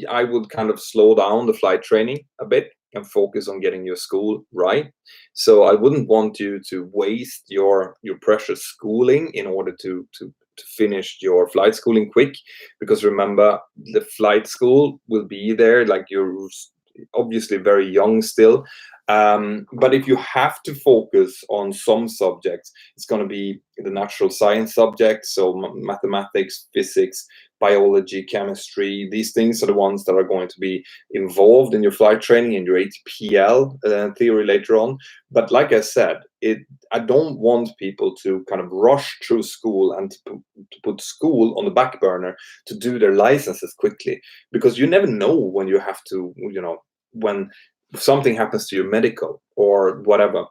I would kind of slow down the flight training a bit. and focus on getting your school right. So I wouldn't want you to waste your precious schooling in order to finish your flight schooling quick, because remember, the flight school will be there, like you're obviously very young still. But if you have to focus on some subjects, it's going to be the natural science subjects, so mathematics, physics, biology, chemistry. These things are the ones that are going to be involved in your flight training and your ATPL theory later on. But like I said, I don't want people to kind of rush through school and to put school on the back burner to do their licenses quickly, because you never know when you have to, when something happens to your medical or whatever,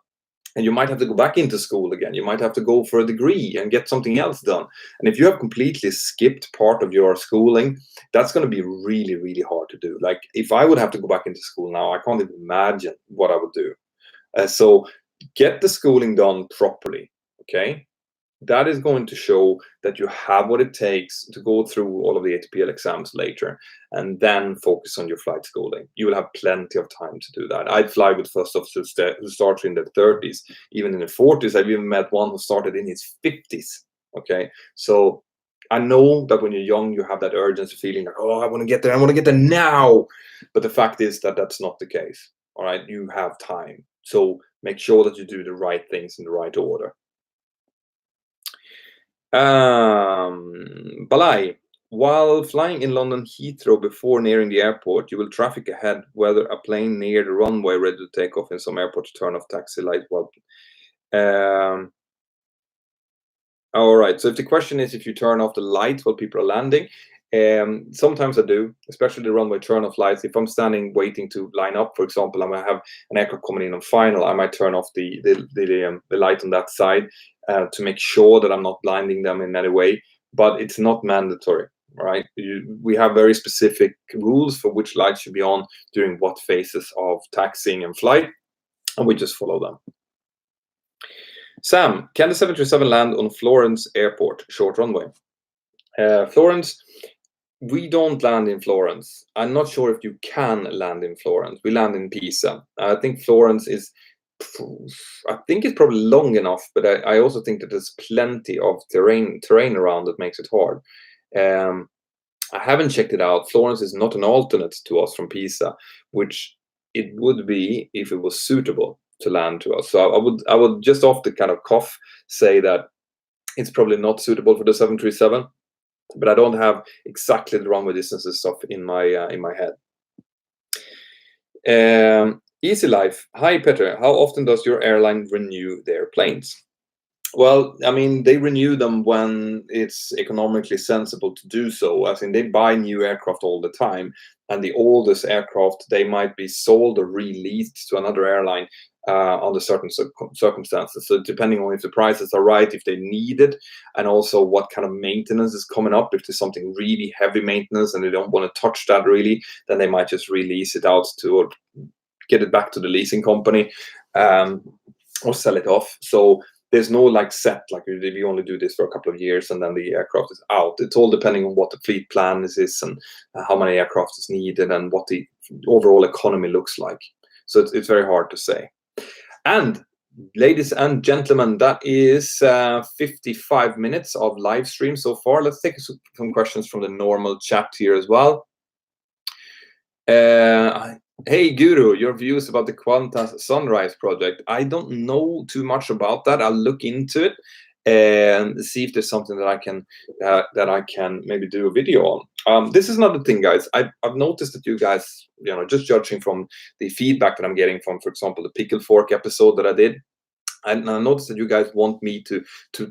and you might have to go back into school again. You might have to go for a degree and get something else done. And if you have completely skipped part of your schooling, that's going to be really, really hard to do. Like if I would have to go back into school now, I can't even imagine what I would do. So get the schooling done properly, okay? That is going to show that you have what it takes to go through all of the ATPL exams later, and then focus on your flight schooling. You will have plenty of time to do that. I'd fly with first officers who started in their 30s, even in their 40s. I've even met one who started in his 50s. Okay, so I know that when you're young, you have that urgency feeling like, oh, I want to get there. I want to get there now. But the fact is that that's not the case. All right, you have time. So make sure that you do the right things in the right order. Balai, while flying in London Heathrow before nearing the airport, you will traffic ahead whether a plane near the runway ready to take off in some airport to turn off taxi light while. All right. So if the question is if you turn off the lights while people are landing, sometimes I do, especially the runway turn off lights. If I'm standing waiting to line up, for example, I might have an aircraft coming in on final, I might turn off the light on that side to make sure that I'm not blinding them in any way. But it's not mandatory, right? We have very specific rules for which lights should be on during what phases of taxiing and flight, and we just follow them. Sam, can the 737 land on Florence Airport, short runway? Florence, we don't land in Florence. I'm not sure if you can land in Florence. We land in Pisa. I think Florence is, I think it's probably long enough, but I also think that there's plenty of terrain around that makes it hard. I haven't checked it out. Florence is not an alternate to us from Pisa, which it would be if it was suitable to land to us. So I would just off the kind of cuff say that it's probably not suitable for the 737, but I don't have exactly the runway distances stuff in my head. Easy Life. Hi Peter, how often does your airline renew their planes? Well, I mean, they renew them when it's economically sensible to do so. I think they buy new aircraft all the time, and the oldest aircraft, they might be sold or released to another airline under certain circumstances. So depending on if the prices are right, if they need it, and also what kind of maintenance is coming up. If there's something really heavy maintenance and they don't want to touch that really, then they might just release it out to or get it back to the leasing company or sell it off. So there's no like set, like you only do this for a couple of years and then the aircraft is out. It's all depending on what the fleet plan is and how many aircraft is needed and what the overall economy looks like. So it's very hard to say. And ladies and gentlemen, that is 55 minutes of live stream so far. Let's take some questions from the normal chat here as well. Hey Guru, your views about the Qantas Sunrise project. I don't know too much about that. I'll look into it and see if there's something that I can maybe do a video on. This is another thing, guys. I've noticed that you guys, just judging from the feedback that I'm getting from, for example, the pickle fork episode that I did, and I noticed that you guys want me to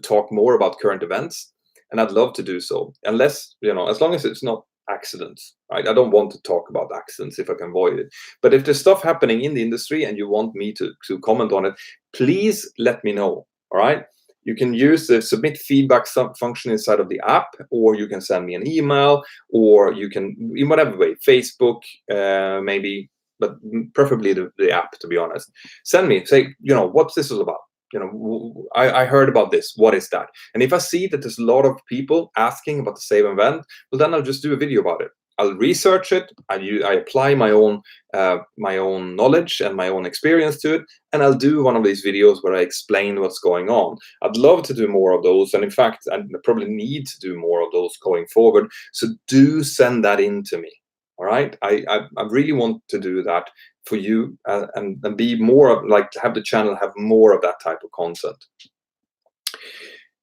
talk more about current events, and I'd love to do so. Unless, as long as it's not accidents, right? I don't want to talk about accidents if I can avoid it. But if there's stuff happening in the industry and you want me to comment on it, please let me know. All right. You can use the submit feedback function inside of the app, or you can send me an email, or you can, in whatever way, Facebook, maybe, but preferably the app, to be honest. Send me, say, what's this all about? I heard about this. What is that? And if I see that there's a lot of people asking about the same event, well, then I'll just do a video about it. I'll research it. I apply my own knowledge and my own experience to it, and I'll do one of these videos where I explain what's going on. I'd love to do more of those, and in fact, I probably need to do more of those going forward. So do send that in to me. All right, I really want to do that for you, and be more like, to have the channel have more of that type of content.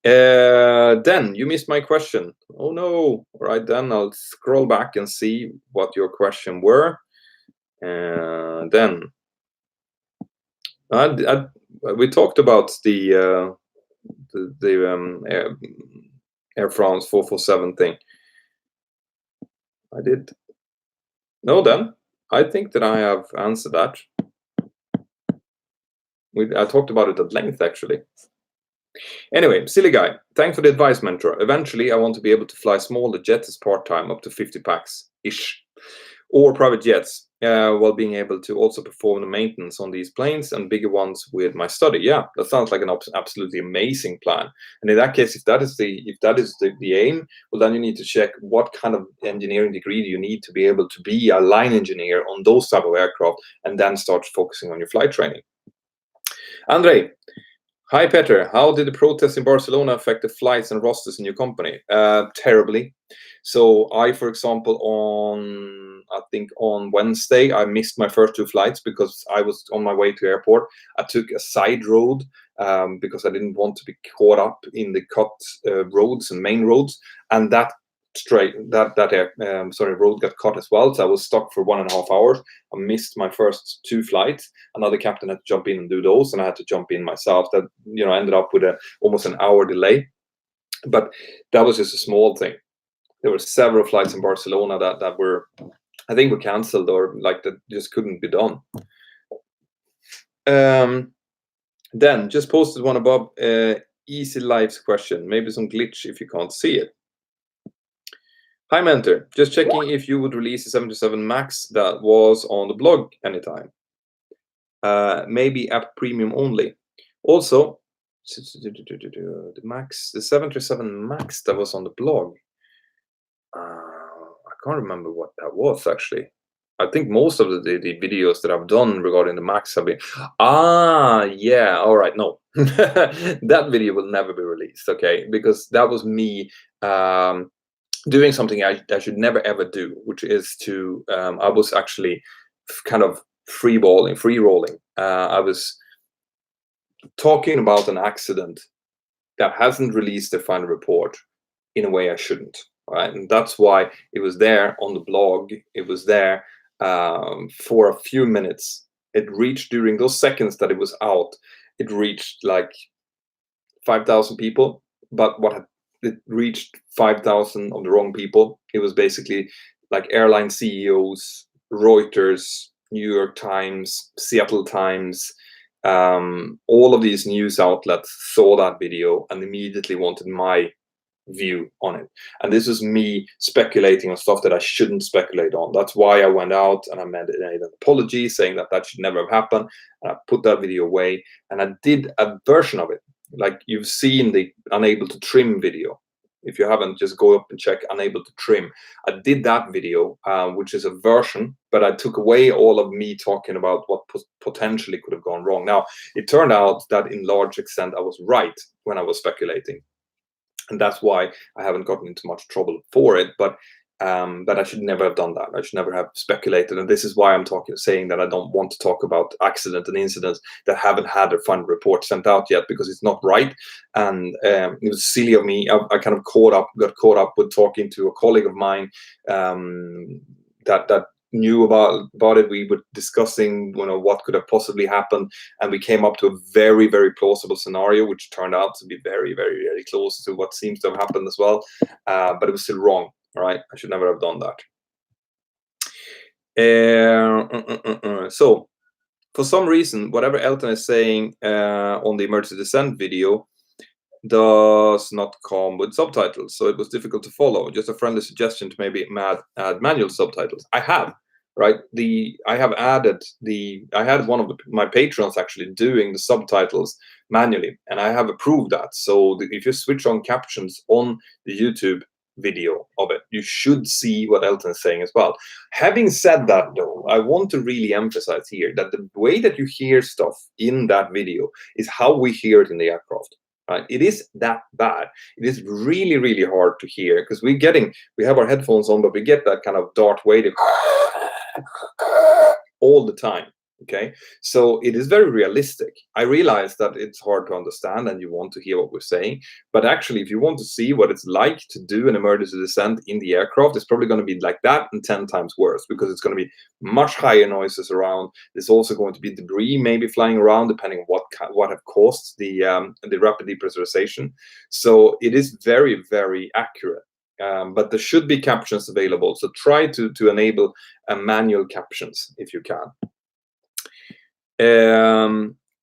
Then you missed my question. Oh no. All right, then I'll scroll back and see what your question were. Then we talked about the Air France 447 thing. I did. No, then I think that I have answered that. I talked about it at length, actually. Anyway, silly guy, thanks for the advice, mentor. Eventually, I want to be able to fly smaller jets as part-time, up to 50 packs-ish, or private jets, while being able to also perform the maintenance on these planes and bigger ones with my study. Yeah, that sounds like an absolutely amazing plan. And in that case, if that is the aim, well, then you need to check what kind of engineering degree do you need to be able to be a line engineer on those type of aircraft, and then start focusing on your flight training. Andre, hi, Peter. How did the protests in Barcelona affect the flights and rosters in your company? Terribly. So I, for example, I think on Wednesday, I missed my first 2 flights because I was on my way to airport. I took a side road because I didn't want to be caught up in the cut roads and main roads, and that road got cut as well. So I was stuck for 1.5 hours. I missed my first 2 flights. Another captain had to jump in and do those, and I had to jump in myself. That ended up with almost an hour delay. But that was just a small thing. There were several flights in Barcelona that were, I think, were cancelled, or like that just couldn't be done. Then just posted one above. Easy Life's question. Maybe some glitch if you can't see it. Hi, mentor. Just checking if you would release the 737 MAX that was on the blog anytime. Maybe app premium only. Also, the 737 MAX that was on the blog. I can't remember what that was, actually. I think most of the videos that I've done regarding the MAX have been... yeah, all right, no. That video will never be released, okay? Because that was me doing something I should never ever do, which is to... I was actually kind of free rolling. I was talking about an accident that hasn't released the final report in a way I shouldn't. Right? And that's why it was there on the blog. It was there for a few minutes. It reached, during those seconds that it was out, it reached like 5,000 people. But it reached 5,000 of the wrong people. It was basically like airline CEOs, Reuters, New York Times, Seattle Times. All of these news outlets saw that video and immediately wanted my view on it, and this is me speculating on stuff that I shouldn't speculate on. That's why I went out and I made an apology saying that should never have happened, and I put that video away, and I did a version of it like you've seen the unable to trim video. If you haven't, just go up and check unable to trim. I did that video, which is a version, but I took away all of me talking about what potentially could have gone wrong. Now, it turned out that in large extent I was right when I was speculating. And that's why I haven't gotten into much trouble for it. But I should never have done that. I should never have speculated. And this is why I'm saying that I don't want to talk about accidents and incidents that haven't had their final report sent out yet, because it's not right. And it was silly of me. I kind of got caught up with talking to a colleague of mine that knew about it. We were discussing what could have possibly happened, and we came up to a very, very plausible scenario, which turned out to be very, very, very close to what seems to have happened as well, but it was still wrong. All right, I should never have done that. So for some reason, whatever Elton is saying on the emergency descent video does not come with subtitles, so it was difficult to follow. Just a friendly suggestion to maybe add manual subtitles. I have, right? I had one of my patrons actually doing the subtitles manually, and I have approved that. So if you switch on captions on the YouTube video of it. You should see what Elton is saying as well. Having said that, though, I want to really emphasize here that the way that you hear stuff in that video is how we hear it in the aircraft. Right? It is that bad. It is really, really hard to hear because we have our headphones on, but we get that kind of Darth Vader all the time. Okay, so it is very realistic. I realize that it's hard to understand and you want to hear what we're saying, but actually, if you want to see what it's like to do an emergency descent in the aircraft, it's probably going to be like that and 10 times worse, because it's going to be much higher noises around. There's also going to be debris maybe flying around, depending on what have caused the rapid depressurization. So it is very, very accurate. But there should be captions available, so try to enable manual captions if you can.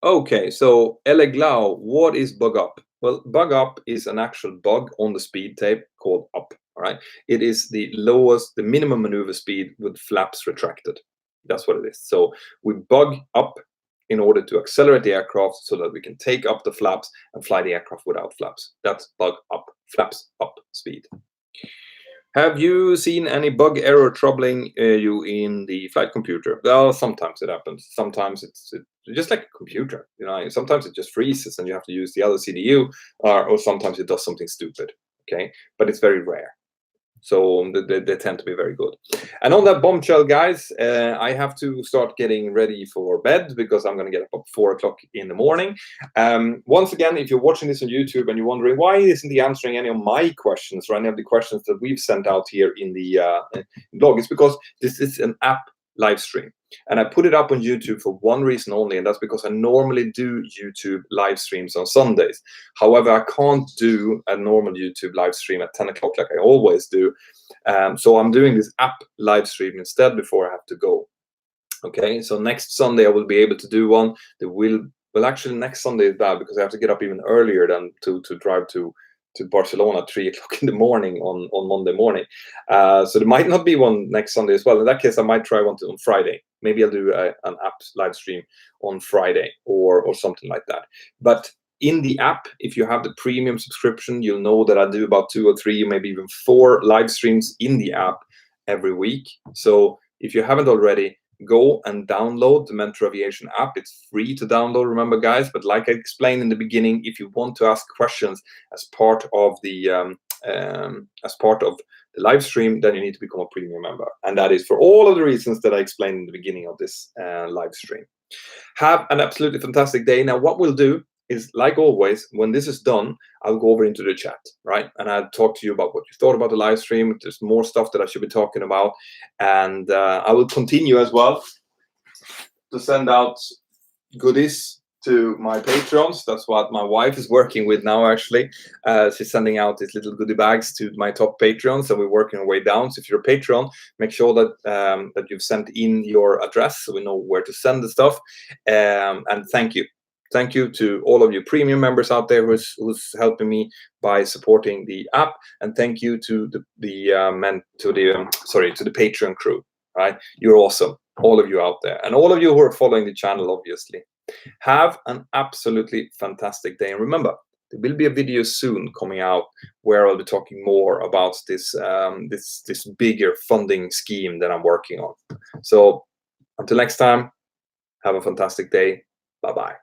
Okay, so Eleglau, what is bug up? Well, bug up is an actual bug on the speed tape called up. All right, it is the minimum maneuver speed with flaps retracted. That's what it is. So we bug up in order to accelerate the aircraft so that we can take up the flaps and fly the aircraft without flaps. That's bug up, flaps up speed. Have you seen any bug error troubling you in the flight computer? Well, sometimes it happens. Sometimes it's just like a computer. Sometimes it just freezes and you have to use the other CDU, or sometimes it does something stupid. Okay, but it's very rare. So they tend to be very good. And on that bombshell, guys, I have to start getting ready for bed because I'm going to get up at 4 o'clock in the morning. Once again, if you're watching this on YouTube and you're wondering why isn't he answering any of my questions or any of the questions that we've sent out here in the blog, it's because this is an app live stream. And I put it up on YouTube for one reason only, and that's because I normally do YouTube live streams on Sundays. However, I can't do a normal YouTube live stream at 10 o'clock like I always do. So I'm doing this app live stream instead before I have to go. Okay, so next Sunday I will be able to do one. Well, actually, next Sunday is bad because I have to get up even earlier than to drive to Barcelona at 3 o'clock in the morning on Monday morning. So there might not be one next Sunday as well. In that case, I might try one on Friday. Maybe I'll do an app live stream on Friday or something like that. But in the app, if you have the premium subscription, you'll know that I do about 2 or 3, maybe even 4 live streams in the app every week. So if you haven't already, go and download the Mentor Aviation app. It's free to download, remember, guys. But like I explained in the beginning, if you want to ask questions as part of the live stream, then you need to become a premium member, and that is for all of the reasons that I explained in the beginning of this live stream. Have an absolutely fantastic day. Now, what we'll do is, like always, when this is done, I'll go over into the chat, right? And I'll talk to you about what you thought about the live stream. If there's more stuff that I should be talking about. And I will continue as well to send out goodies to my patrons. That's what my wife is working with now, actually. She's sending out these little goodie bags to my top patrons, and we're working our way down. So if you're a patron, make sure that that you've sent in your address so we know where to send the stuff. And thank you. Thank you to all of you premium members out there who's helping me by supporting the app, and thank you to the Patreon crew. Right, you're awesome, all of you out there, and all of you who are following the channel. Obviously, have an absolutely fantastic day, and remember, there will be a video soon coming out where I'll be talking more about this this bigger funding scheme that I'm working on. So until next time, have a fantastic day. Bye bye.